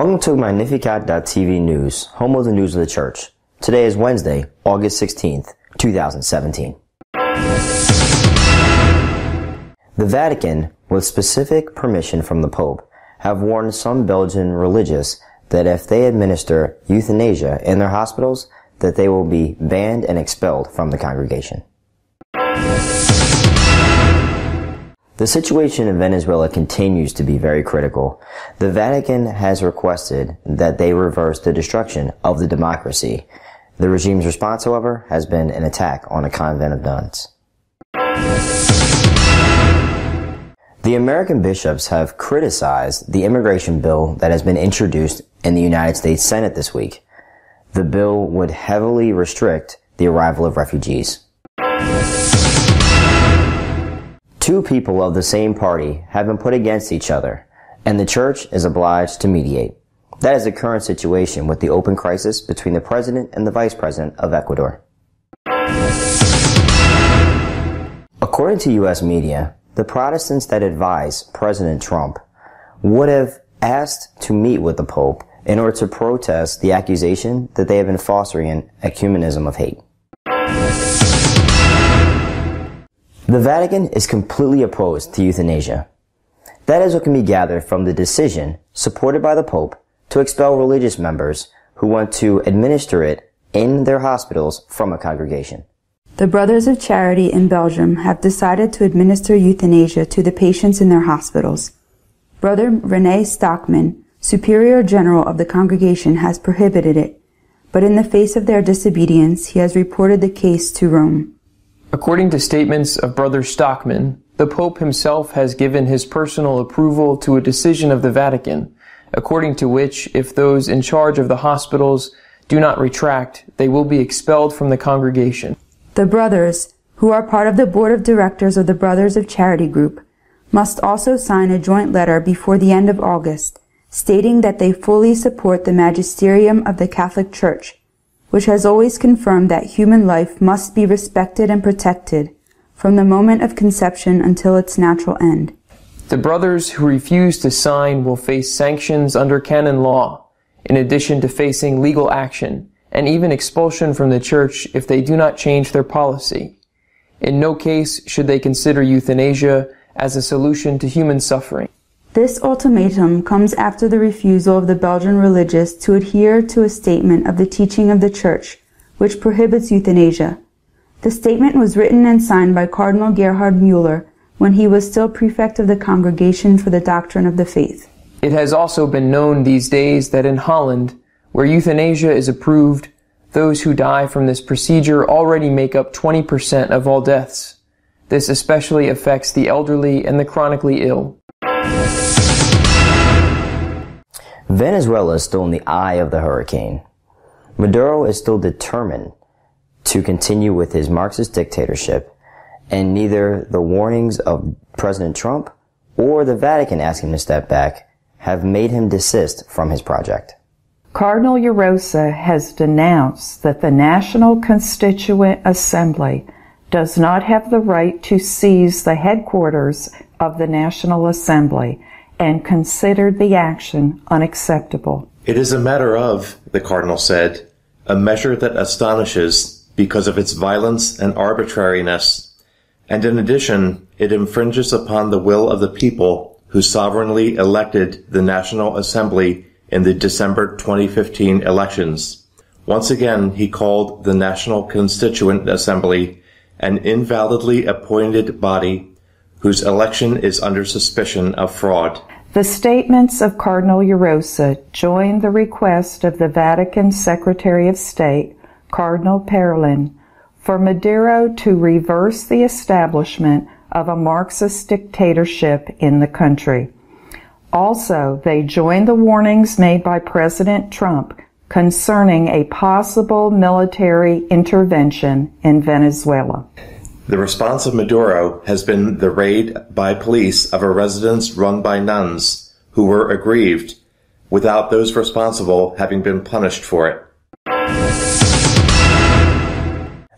Welcome to Magnificat.tv News, home of the news of the church. Today is Wednesday, August 16th, 2017. The Vatican, with specific permission from the Pope, have warned some Belgian religious that if they administer euthanasia in their hospitals, that they will be banned and expelled from the congregation. The situation in Venezuela continues to be very critical. The Vatican has requested that they reverse the destruction of the democracy. The regime's response, however, has been an attack on a convent of nuns. The American bishops have criticized the immigration bill that has been introduced in the United States Senate this week. The bill would heavily restrict the arrival of refugees. Two people of the same party have been put against each other, and the church is obliged to mediate. That is the current situation with the open crisis between the president and the vice president of Ecuador. According to U.S. media, the Protestants that advise President Trump would have asked to meet with the Pope in order to protest the accusation that they have been fostering an ecumenism of hate. The Vatican is completely opposed to euthanasia. That is what can be gathered from the decision, supported by the Pope, to expel religious members who want to administer it in their hospitals from a congregation. The Brothers of Charity in Belgium have decided to administer euthanasia to the patients in their hospitals. Brother René Stockman, Superior General of the congregation, has prohibited it, but in the face of their disobedience, he has reported the case to Rome. According to statements of Brother Stockman, the Pope himself has given his personal approval to a decision of the Vatican, according to which, if those in charge of the hospitals do not retract, they will be expelled from the congregation. The brothers, who are part of the board of directors of the Brothers of Charity Group, must also sign a joint letter before the end of August, stating that they fully support the magisterium of the Catholic Church, which has always confirmed that human life must be respected and protected from the moment of conception until its natural end. The brothers who refuse to sign will face sanctions under canon law, in addition to facing legal action and even expulsion from the church if they do not change their policy. In no case should they consider euthanasia as a solution to human suffering. This ultimatum comes after the refusal of the Belgian religious to adhere to a statement of the teaching of the Church, which prohibits euthanasia. The statement was written and signed by Cardinal Gerhard Müller when he was still prefect of the Congregation for the Doctrine of the Faith. It has also been known these days that in Holland, where euthanasia is approved, those who die from this procedure already make up 20% of all deaths. This especially affects the elderly and the chronically ill. Venezuela is still in the eye of the hurricane. Maduro is still determined to continue with his Marxist dictatorship, and neither the warnings of President Trump or the Vatican asking him to step back have made him desist from his project. Cardinal Urosa has denounced that the National Constituent Assembly does not have the right to seize the headquarters of the National Assembly and considered the action unacceptable. It is a matter of, the Cardinal said, a measure that astonishes because of its violence and arbitrariness, and in addition, it infringes upon the will of the people who sovereignly elected the National Assembly in the December 2015 elections. Once again, he called the National Constituent Assembly an invalidly appointed body whose election is under suspicion of fraud. The statements of Cardinal Urosa join the request of the Vatican Secretary of State, Cardinal Parolin, for Maduro to reverse the establishment of a Marxist dictatorship in the country. Also, they join the warnings made by President Trump concerning a possible military intervention in Venezuela. The response of Maduro has been the raid by police of a residence run by nuns who were aggrieved, without those responsible having been punished for it.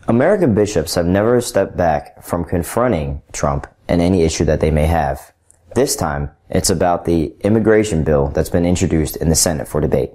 American bishops have never stepped back from confronting Trump and any issue that they may have. This time, it's about the immigration bill that's been introduced in the Senate for debate.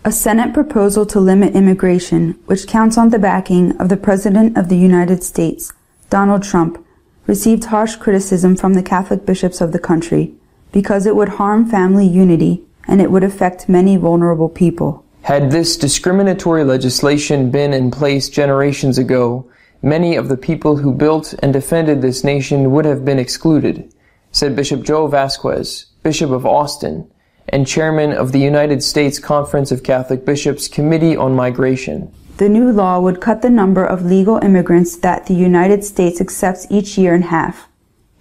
A Senate proposal to limit immigration, which counts on the backing of the President of the United States, Donald Trump, received harsh criticism from the Catholic bishops of the country because it would harm family unity and it would affect many vulnerable people. Had this discriminatory legislation been in place generations ago, many of the people who built and defended this nation would have been excluded, said Bishop Joe Vasquez, Bishop of Austin, and Chairman of the United States Conference of Catholic Bishops Committee on Migration. The new law would cut the number of legal immigrants that the United States accepts each year in half.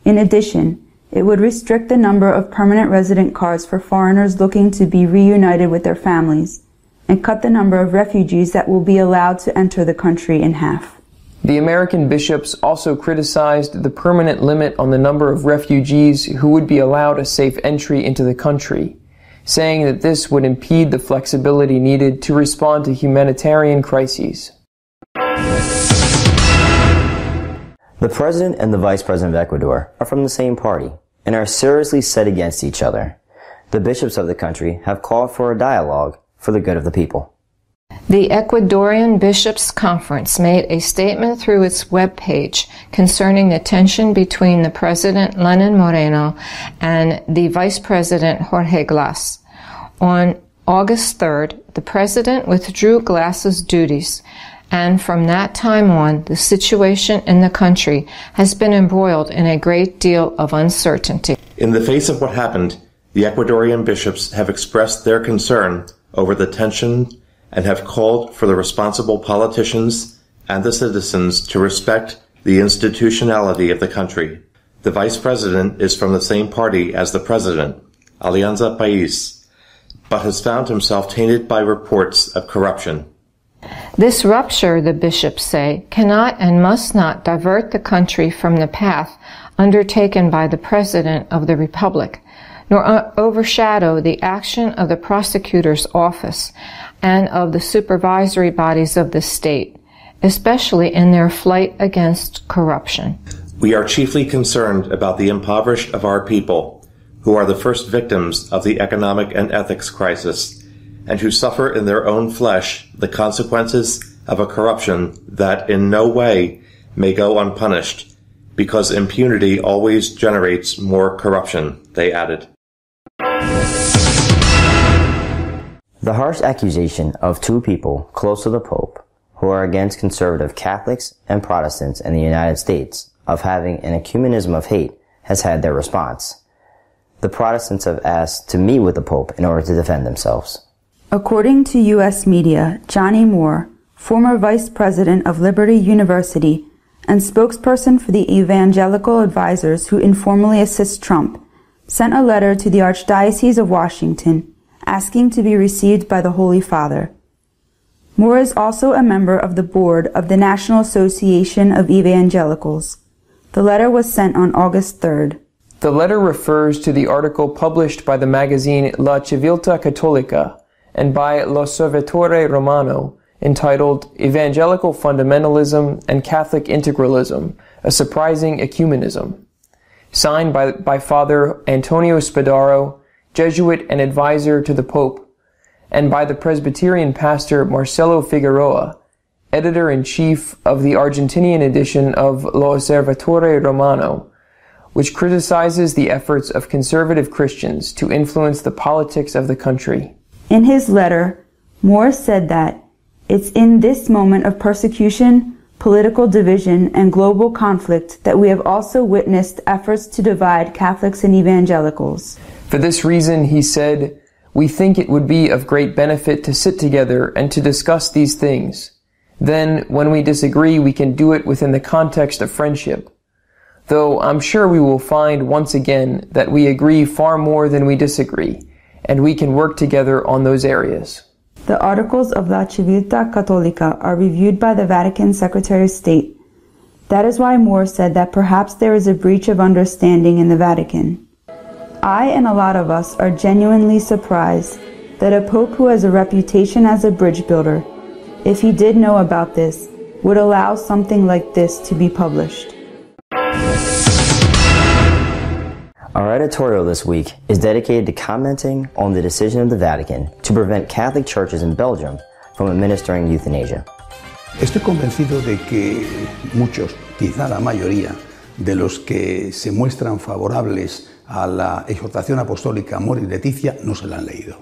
In addition, it would restrict the number of permanent resident cards for foreigners looking to be reunited with their families, and cut the number of refugees that will be allowed to enter the country in half. The American bishops also criticized the permanent limit on the number of refugees who would be allowed a safe entry into the country, saying that this would impede the flexibility needed to respond to humanitarian crises. The President and the Vice President of Ecuador are from the same party and are seriously set against each other. The bishops of the country have called for a dialogue for the good of the people. The Ecuadorian Bishops' Conference made a statement through its webpage concerning the tension between the President Lenin Moreno and the Vice President Jorge Glass. On August 3rd, the President withdrew Glass's duties, and from that time on, the situation in the country has been embroiled in a great deal of uncertainty. In the face of what happened, the Ecuadorian bishops have expressed their concern over the tension and have called for the responsible politicians and the citizens to respect the institutionality of the country. The Vice President is from the same party as the President, Alianza País, but has found himself tainted by reports of corruption. This rupture, the bishops say, cannot and must not divert the country from the path undertaken by the President of the Republic, nor overshadow the action of the prosecutor's office and of the supervisory bodies of the state, especially in their fight against corruption. We are chiefly concerned about the impoverished of our people, who are the first victims of the economic and ethics crisis, and who suffer in their own flesh the consequences of a corruption that in no way may go unpunished, because impunity always generates more corruption, they added. The harsh accusation of two people close to the Pope, who are against conservative Catholics and Protestants in the United States, of having an ecumenism of hate, has had their response. The Protestants have asked to meet with the Pope in order to defend themselves. According to U.S. media, Johnny Moore, former vice president of Liberty University and spokesperson for the evangelical advisors who informally assist Trump, sent a letter to the Archdiocese of Washington asking to be received by the Holy Father. Moore is also a member of the board of the National Association of Evangelicals. The letter was sent on August 3rd. The letter refers to the article published by the magazine La Civiltà Cattolica and by L'Osservatore Romano entitled Evangelical Fundamentalism and Catholic Integralism, a Surprising Ecumenism, signed by Father Antonio Spadaro, Jesuit and advisor to the Pope, and by the Presbyterian pastor Marcelo Figueroa, editor-in-chief of the Argentinian edition of L'Osservatore Romano, which criticizes the efforts of conservative Christians to influence the politics of the country. In his letter, Moore said that it's in this moment of persecution, political division, and global conflict that we have also witnessed efforts to divide Catholics and evangelicals. For this reason, he said, we think it would be of great benefit to sit together and to discuss these things. Then, when we disagree, we can do it within the context of friendship. Though I'm sure we will find once again that we agree far more than we disagree, and we can work together on those areas. The articles of La Civiltà Cattolica are reviewed by the Vatican Secretary of State. That is why Moore said that perhaps there is a breach of understanding in the Vatican. I and a lot of us are genuinely surprised that a pope who has a reputation as a bridge builder, if he did know about this, would allow something like this to be published. Our editorial this week is dedicated to commenting on the decision of the Vatican to prevent Catholic churches in Belgium from administering euthanasia. Estoy convencido de que muchos, quizá la mayoría, de los que se muestran favorables a la exhortación apostólica Amoris Laetitia no se la han leído.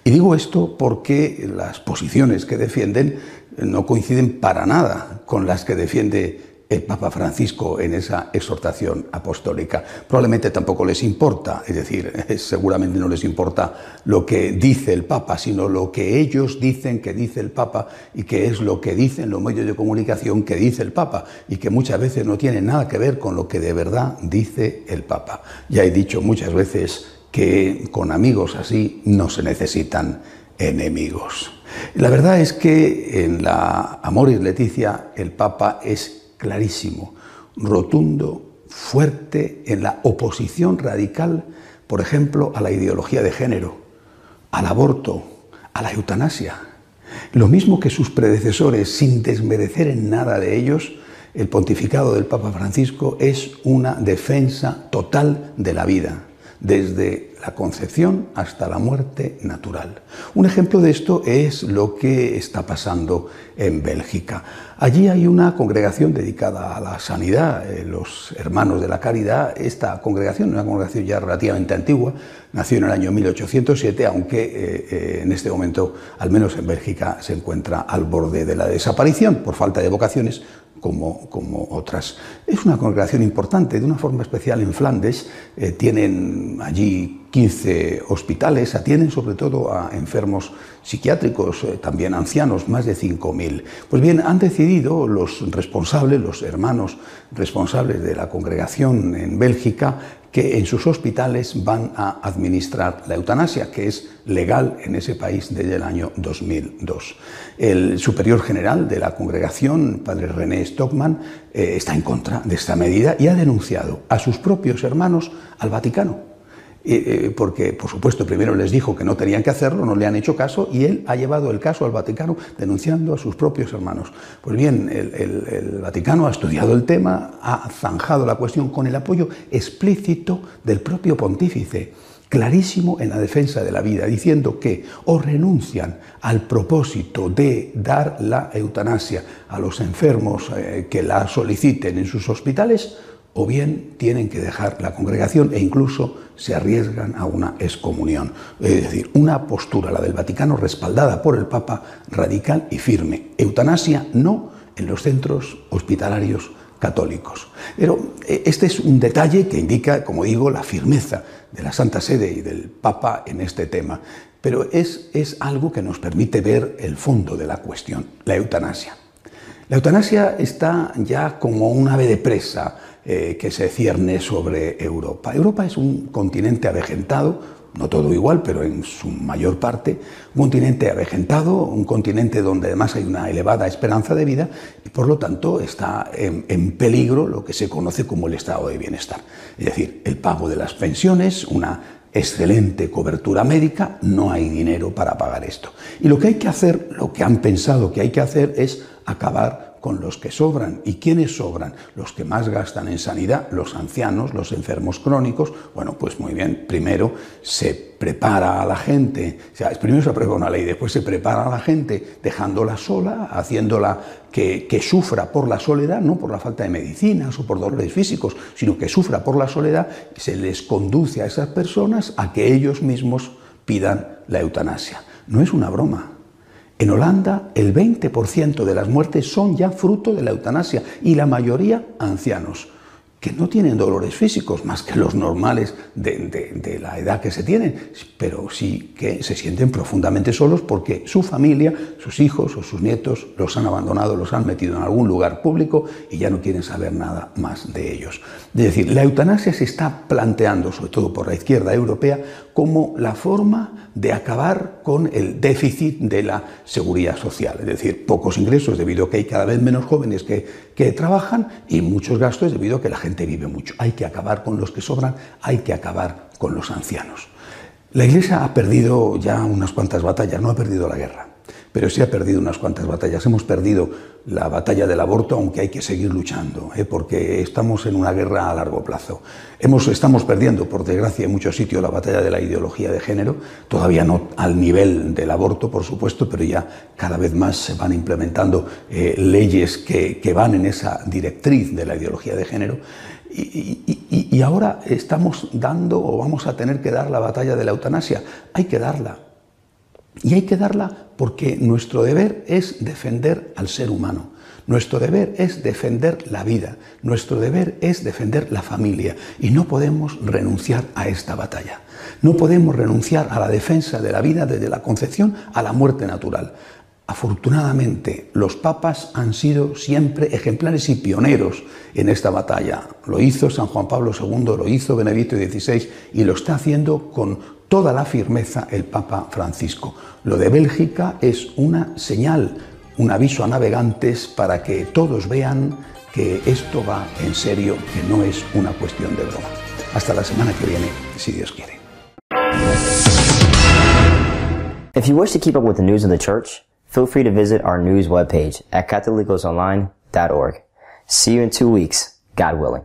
Y digo esto porque las posiciones que defienden no coinciden para nada con las que defiende el Papa Francisco en esa exhortación apostólica. Probablemente tampoco les importa, es decir, seguramente no les importa lo que dice el Papa, sino lo que ellos dicen que dice el Papa y que es lo que dicen los medios de comunicación que dice el Papa y que muchas veces no tiene nada que ver con lo que de verdad dice el Papa. Ya he dicho muchas veces que con amigos así no se necesitan enemigos. La verdad es que en la Amoris Laetitia el Papa es clarísimo, rotundo, fuerte en la oposición radical, por ejemplo, a la ideología de género, al aborto, a la eutanasia. Lo mismo que sus predecesores, sin desmerecer en nada de ellos, el pontificado del Papa Francisco es una defensa total de la vida, desde la concepción hasta la muerte natural. Un ejemplo de esto es lo que está pasando en Bélgica. Allí hay una congregación dedicada a la sanidad, los Hermanos de la Caridad. Esta congregación, una congregación ya relativamente antigua, nació en el año 1807, aunque en este momento, al menos en Bélgica, se encuentra al borde de la desaparición por falta de vocaciones, como otras. Es una congregación importante, de una forma especial en Flandes. Tienen allí 15 hospitales, atienden sobre todo a enfermos psiquiátricos, también ancianos, más de 5.000. Pues bien, han decidido los responsables, los hermanos responsables de la congregación en Bélgica, que en sus hospitales van a administrar la eutanasia, que es legal en ese país desde el año 2002. El superior general de la congregación, padre René Stockman, está en contra de esta medida y ha denunciado a sus propios hermanos al Vaticano. Porque, por supuesto, primero les dijo que no tenían que hacerlo, no le han hecho caso, y él ha llevado el caso al Vaticano denunciando a sus propios hermanos. Pues bien, el Vaticano ha estudiado el tema, ha zanjado la cuestión con el apoyo explícito del propio pontífice, clarísimo en la defensa de la vida, diciendo que o renuncian al propósito de dar la eutanasia a los enfermos que la soliciten en sus hospitales, o bien tienen que dejar la congregación e incluso se arriesgan a una excomunión. Es decir, una postura, la del Vaticano, respaldada por el Papa, radical y firme. Eutanasia no en los centros hospitalarios católicos. Pero este es un detalle que indica, como digo, la firmeza de la Santa Sede y del Papa en este tema. Pero es algo que nos permite ver el fondo de la cuestión, la eutanasia. La eutanasia está ya como un ave de presa que se cierne sobre Europa. Europa es un continente avejentado, no todo igual, pero en su mayor parte, un continente avejentado, un continente donde además hay una elevada esperanza de vida y por lo tanto está en peligro lo que se conoce como el estado de bienestar. Es decir, el pago de las pensiones, una excelente cobertura médica, no hay dinero para pagar esto. Y lo que hay que hacer, lo que han pensado que hay que hacer es acabar con los que sobran. ¿Y quiénes sobran? Los que más gastan en sanidad, los ancianos, los enfermos crónicos. Bueno, pues muy bien, primero se prepara a la gente, o sea, primero se aprueba una ley, después se prepara a la gente dejándola sola, haciéndola que sufra por la soledad, no por la falta de medicinas o por dolores físicos, sino que sufra por la soledad, se les conduce a esas personas a que ellos mismos pidan la eutanasia. No es una broma. En Holanda, el 20% de las muertes son ya fruto de la eutanasia y la mayoría ancianos, que no tienen dolores físicos más que los normales de la edad que se tienen, pero sí que se sienten profundamente solos porque su familia, sus hijos o sus nietos los han abandonado, los han metido en algún lugar público y ya no quieren saber nada más de ellos. Es decir, la eutanasia se está planteando, sobre todo por la izquierda europea, como la forma de acabar con el déficit de la seguridad social. Es decir, pocos ingresos debido a que hay cada vez menos jóvenes que trabajan y muchos gastos debido a que la gente vive mucho. Hay que acabar con los que sobran, hay que acabar con los ancianos. La Iglesia ha perdido ya unas cuantas batallas, no ha perdido la guerra, pero se ha perdido unas cuantas batallas. Hemos perdido la batalla del aborto, aunque hay que seguir luchando, porque estamos en una guerra a largo plazo. Estamos perdiendo, por desgracia, en muchos sitios la batalla de la ideología de género, todavía no al nivel del aborto, por supuesto, pero ya cada vez más se van implementando leyes que van en esa directriz de la ideología de género. Y ahora estamos dando, o vamos a tener que dar, la batalla de la eutanasia. Hay que darla. Y hay que darla porque nuestro deber es defender al ser humano. Nuestro deber es defender la vida. Nuestro deber es defender la familia. Y no podemos renunciar a esta batalla. No podemos renunciar a la defensa de la vida desde la concepción a la muerte natural. Afortunadamente, los papas han sido siempre ejemplares y pioneros en esta batalla. Lo hizo San Juan Pablo II, lo hizo Benedicto XVI y lo está haciendo con toda la firmeza el Papa Francisco. Lo de Bélgica es una señal, un aviso a navegantes para que todos vean que esto va en serio, que no es una cuestión de broma. Hasta la semana que viene, si Dios quiere. If you wish to keep up with the news of the Church, feel free to visit our news webpage at catholicosonline.org. See you in 2 weeks, God willing.